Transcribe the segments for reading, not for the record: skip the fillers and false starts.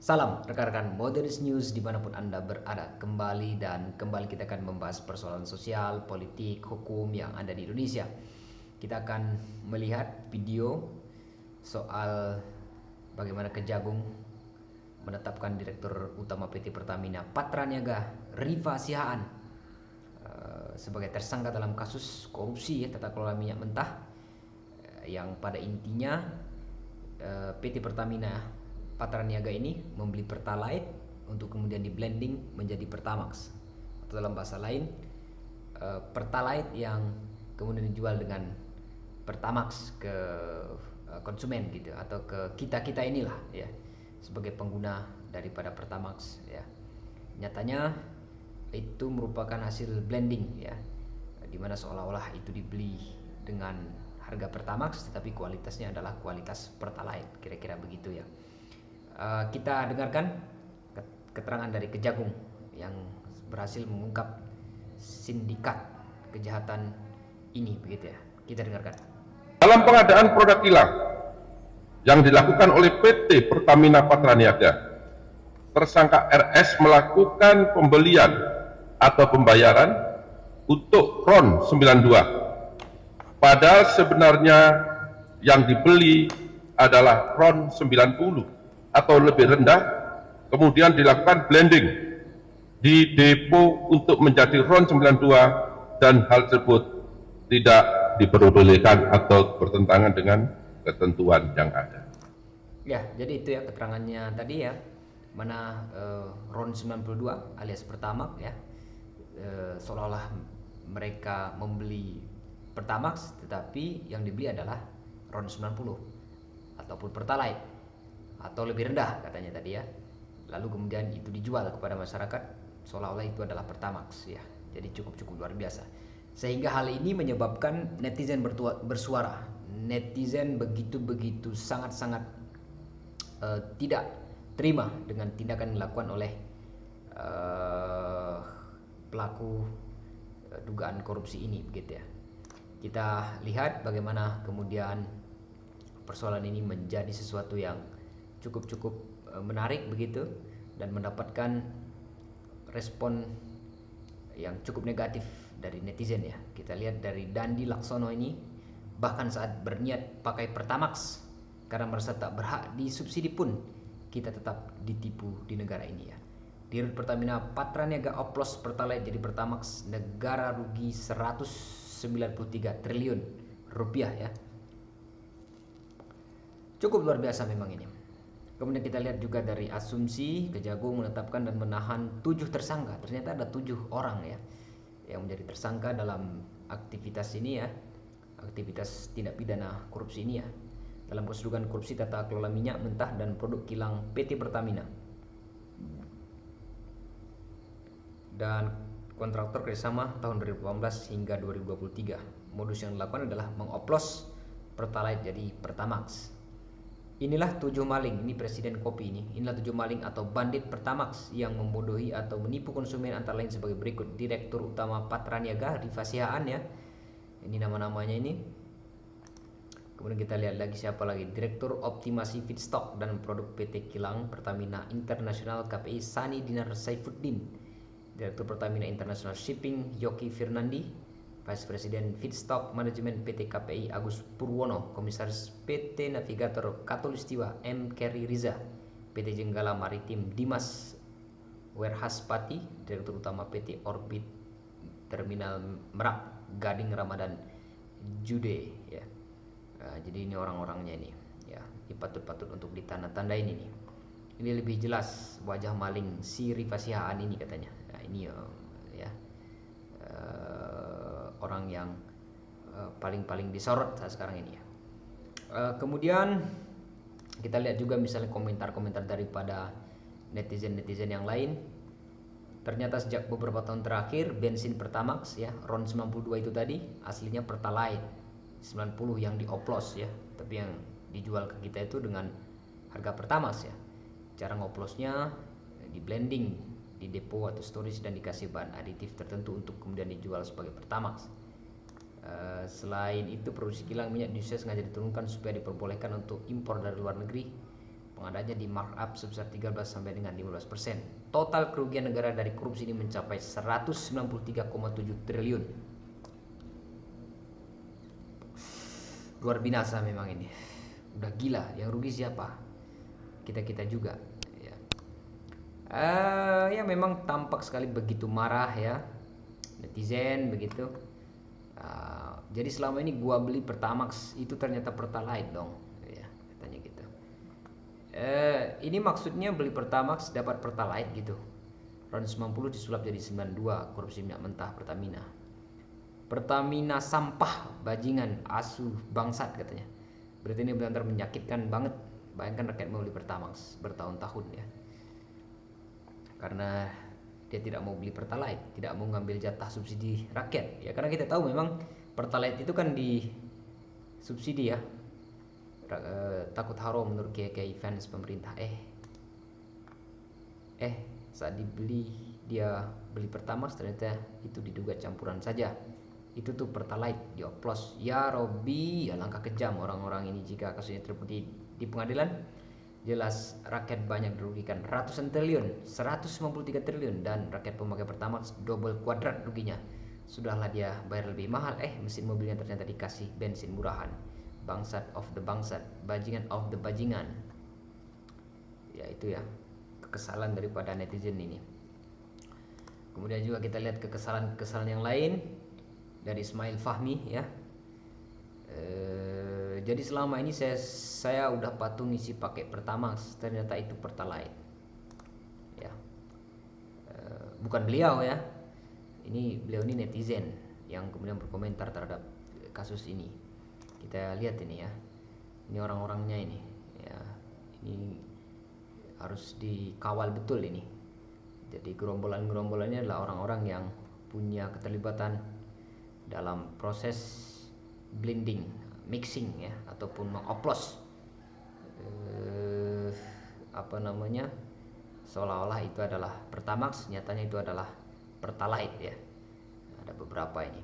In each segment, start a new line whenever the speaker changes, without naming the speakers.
Salam rekan-rekan Modernis News dimanapun Anda berada. Kembali kita akan membahas persoalan sosial, politik, hukum yang ada di Indonesia. Kita akan melihat video soal bagaimana Kejagung menetapkan Direktur Utama PT Pertamina Patraniaga Rifa Sihaan sebagai tersangka dalam kasus korupsi tata kelola minyak mentah yang pada intinya PT Pertamina Patraniaga ini membeli Pertalite untuk kemudian di blending menjadi Pertamax, atau dalam bahasa lain Pertalite yang kemudian dijual dengan Pertamax ke konsumen gitu, atau ke kita inilah ya, sebagai pengguna daripada Pertamax ya. Nyatanya itu merupakan hasil blending ya, dimana seolah-olah itu dibeli dengan harga Pertamax tetapi kualitasnya adalah kualitas Pertalite, kira-kira begitu ya. Kita dengarkan keterangan dari Kejagung yang berhasil mengungkap sindikat kejahatan ini, begitu ya. Kita dengarkan.
Dalam pengadaan produk kilang yang dilakukan oleh PT Pertamina Patraniaga, tersangka RS melakukan pembelian atau pembayaran untuk RON 92. Padahal sebenarnya yang dibeli adalah RON 90 atau lebih rendah, kemudian dilakukan blending di depo untuk menjadi RON 92, dan hal tersebut tidak diperbolehkan atau bertentangan dengan ketentuan yang ada.
Ya, jadi itu ya keterangannya tadi ya, mana RON 92 alias Pertamax ya, seolah-olah mereka membeli Pertamax tetapi yang dibeli adalah RON 90 ataupun Pertalite atau lebih rendah katanya tadi ya. Lalu kemudian itu dijual kepada masyarakat seolah-olah itu adalah Pertamax ya. Jadi cukup luar biasa. Sehingga hal ini menyebabkan netizen bersuara. Netizen begitu sangat tidak terima dengan tindakan yang dilakukan oleh pelaku dugaan korupsi ini, begitu ya. Kita lihat bagaimana kemudian persoalan ini menjadi sesuatu yang cukup menarik begitu, dan mendapatkan respon yang cukup negatif dari netizen ya. Kita lihat dari Dandi Laksono ini, bahkan saat berniat pakai Pertamax karena merasa tak berhak disubsidi pun kita tetap ditipu di negara ini ya. Dirut Pertamina Patraniaga oplos Pertalite jadi Pertamax, negara rugi 193 triliun rupiah ya. Cukup luar biasa memang ini. Kemudian kita lihat juga dari asumsi Kejagung menetapkan dan menahan 7 tersangka. Ternyata ada 7 orang ya yang menjadi tersangka dalam aktivitas ini ya, aktivitas tindak pidana korupsi ini ya, dalam kasus dugaan korupsi tata kelola minyak mentah dan produk kilang PT Pertamina dan kontraktor kerjasama tahun 2018 hingga 2023. Modus yang dilakukan adalah mengoplos Pertalite jadi Pertamax. Inilah 7 maling, ini presiden kopi ini. Inilah 7 maling atau bandit Pertamax yang membodohi atau menipu konsumen antara lain sebagai berikut. Direktur Utama Patraniaga Rifa Sihaan ya. Ini nama-namanya ini. Kemudian kita lihat lagi siapa lagi. Direktur Optimasi Feedstock dan Produk PT Kilang Pertamina International KPI Sani Dinar Saifuddin. Direktur Pertamina International Shipping Yoki Firnandi. Vice President Feedstock Manajemen PT KPI Agus Purwono, Komisaris PT Navigator Katulistiwa M. Kerry Riza, PT Jenggala Maritim Dimas Werhaspati, Direktur Utama PT Orbit Terminal Merak Gading Ramadan Jude ya. Jadi ini orang-orangnya ini ya, ini patut untuk ditanda-tandain ini. Ini lebih jelas wajah maling si Rifa Sihaan ini katanya. Nah, ini ya orang yang paling disorot saat sekarang ini ya. Kemudian kita lihat juga misalnya komentar-komentar daripada netizen yang lain. Ternyata sejak beberapa tahun terakhir bensin Pertamax ya, RON 92 itu tadi aslinya Pertalite 90 yang dioplos ya, tapi yang dijual ke kita itu dengan harga Pertamax ya. Cara ngoplosnya di blending di depo atau storage dan dikasih bahan aditif tertentu untuk kemudian dijual sebagai Pertamax. Selain itu, produksi kilang minyak di Indonesia sengaja diturunkan supaya diperbolehkan untuk impor dari luar negeri. Pengadaannya di markup sebesar 13 sampai dengan 15%. Total kerugian negara dari korupsi ini mencapai 193,7 triliun. Luar binasa memang ini. Udah gila, yang rugi siapa? Kita juga ya. Ya memang tampak sekali begitu marah ya netizen begitu. Jadi selama ini gua beli Pertamax itu ternyata Pertalite dong ya, katanya gitu. Ini maksudnya beli Pertamax dapat Pertalite gitu. RON 90 disulap jadi 92, korupsi minyak mentah Pertamina. Pertamina sampah, bajingan, asuh, bangsat katanya. Berarti ini benar-benar menyakitkan banget. Bayangkan rakyat mau beli Pertamax bertahun-tahun ya. Karena dia tidak mau beli Pertalite, tidak mau ngambil jatah subsidi rakyat. Ya karena kita tahu memang Pertalite itu kan di subsidi ya. Takut haram menurut kiai fans pemerintah. Saat dibeli dia beli Pertamax ternyata itu diduga campuran saja. Itu tuh Pertalite dioplos. Ya Robi, ya langkah kejam orang-orang ini jika kasusnya terbukti di pengadilan. Jelas rakyat banyak dirugikan ratusan triliun, 193 triliun, dan rakyat pemakai Pertamax double kuadrat ruginya. Sudahlah dia bayar lebih mahal, mesin mobilnya ternyata dikasih bensin murahan. Bangsat of the bangsat, bajingan of the bajingan. Ya itu ya, kekesalan daripada netizen ini. Kemudian juga kita lihat kekesalan yang lain dari Ismail Fahmi ya. Jadi selama ini saya udah patung isi pakai Pertamax, ternyata itu Pertalite ya. Bukan beliau ya, beliau ini netizen yang kemudian berkomentar terhadap kasus ini. Kita lihat ini ya, ini orang-orangnya ini ya, ini harus dikawal betul ini. Jadi gerombolannya adalah orang-orang yang punya keterlibatan dalam proses blending, mixing ya, ataupun mengoplos seolah-olah itu adalah Pertamax, nyatanya itu adalah Pertalite ya. Ada beberapa ini.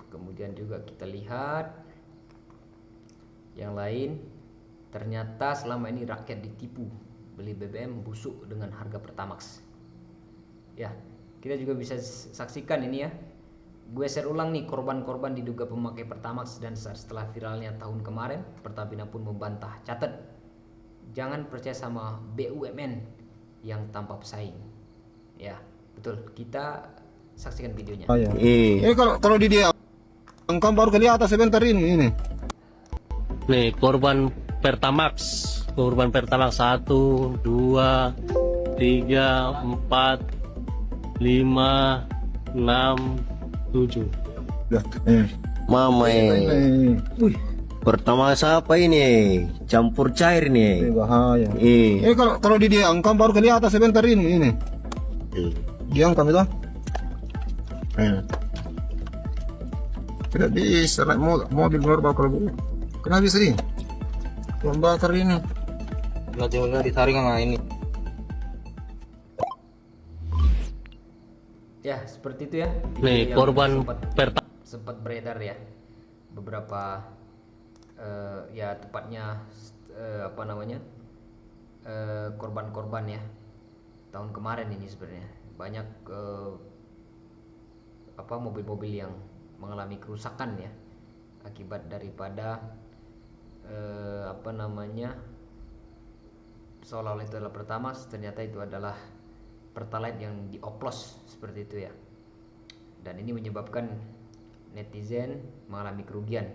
Kemudian juga kita lihat yang lain, ternyata selama ini rakyat ditipu beli BBM busuk dengan harga Pertamax ya. Kita juga bisa saksikan ini ya, gue share ulang nih korban-korban diduga pemakai Pertamax, dan setelah viralnya tahun kemarin Pertamina pun membantah. Catat, jangan percaya sama BUMN yang tanpa pesaing ya. Betul, kita saksikan videonya.
Kalau di dia engkau baru kelihatan sebentar ini.
Nih korban Pertamax 1, 2, 3, 4, 5, 6, 7.
Mama pertama apa ini? Campur cair nih.
Bahaya. Kalau di dia engkau baru kelihatan sebentar ini. Dia engkau itu. Tidak bisa naik mobil normal kalau begini. Kenapa bisa ini? Membakar ini.
Nggak ditarik nggak ini.
Ya seperti itu ya.
Nih korban
sempat beredar ya beberapa ya tepatnya korban-korban ya tahun kemarin ini. Sebenarnya banyak mobil-mobil yang mengalami kerusakan ya akibat daripada seolah-olah itu adalah Pertamax, ternyata itu adalah Pertalite yang dioplos seperti itu ya. Dan ini menyebabkan netizen mengalami kerugian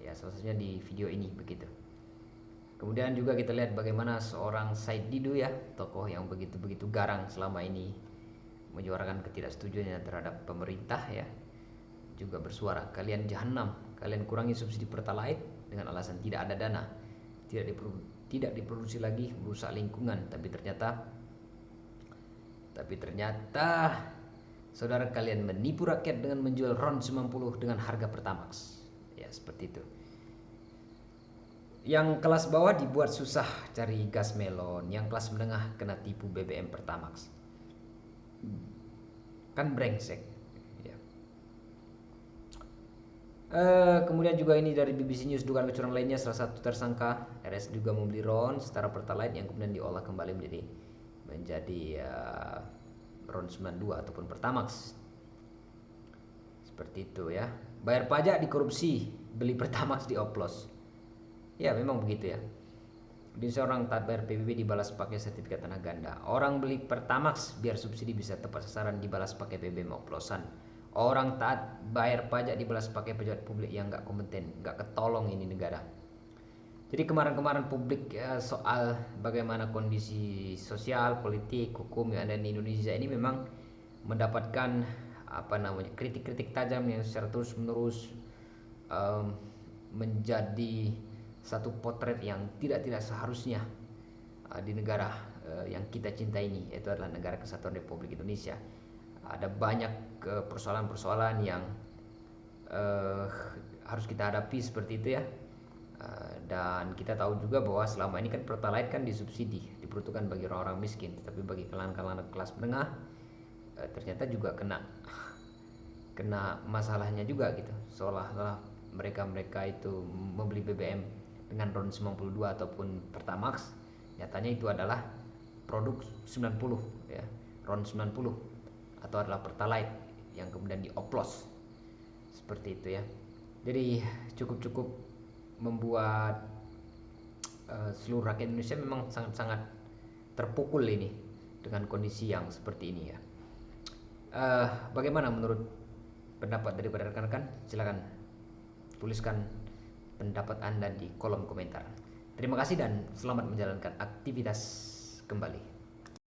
ya, salah satunya di video ini begitu. Kemudian juga kita lihat bagaimana seorang Said Didu ya, tokoh yang begitu garang selama ini menyuarakan ketidaksetujuannya terhadap pemerintah ya, juga bersuara, kalian jahanam, kalian kurangi subsidi Pertalite dengan alasan tidak ada dana, tidak diproduksi lagi, merusak lingkungan. Tapi ternyata saudara kalian menipu rakyat dengan menjual RON 90 dengan harga Pertamax ya, seperti itu. Yang kelas bawah dibuat susah cari gas melon, yang kelas menengah kena tipu BBM Pertamax. Kan brengsek ya. Kemudian juga ini dari BBC News, dugaan kecurangan lainnya, salah satu tersangka RS juga membeli RON setara Pertalite yang kemudian diolah kembali menjadi RON 92 ataupun Pertamax. Seperti itu ya. Bayar pajak dikorupsi, beli Pertamax dioplos. Ya memang begitu ya. Di seorang taat bayar PBB dibalas pakai sertifikat tanah ganda. Orang beli Pertamax biar subsidi bisa tepat sasaran dibalas pakai PBB oplosan. Orang taat bayar pajak dibalas pakai pejabat publik yang nggak kompeten, nggak ketolong ini negara. Jadi kemarin-kemarin publik soal bagaimana kondisi sosial, politik, hukum yang ada di Indonesia ini memang mendapatkan kritik-kritik tajam yang secara terus-menerus menjadi satu potret yang tidak seharusnya di negara yang kita cintai ini, yaitu adalah negara kesatuan Republik Indonesia. Ada banyak persoalan-persoalan yang harus kita hadapi seperti itu ya. Dan kita tahu juga bahwa selama ini kan Pertalite kan disubsidi, diperuntukkan bagi orang-orang miskin, tetapi bagi kalangan-kalangan kelas menengah ternyata juga kena masalahnya juga gitu. Seolah-olah mereka itu membeli BBM dengan RON 92 ataupun Pertamax, nyatanya itu adalah produk 90 ya, RON 90 atau adalah Pertalite yang kemudian dioplos seperti itu ya. Jadi cukup membuat seluruh rakyat Indonesia memang sangat-sangat terpukul ini dengan kondisi yang seperti ini ya. Bagaimana menurut pendapat daripada rekan-rekan? Silakan tuliskan pendapat Anda di kolom komentar. Terima kasih dan selamat menjalankan aktivitas kembali.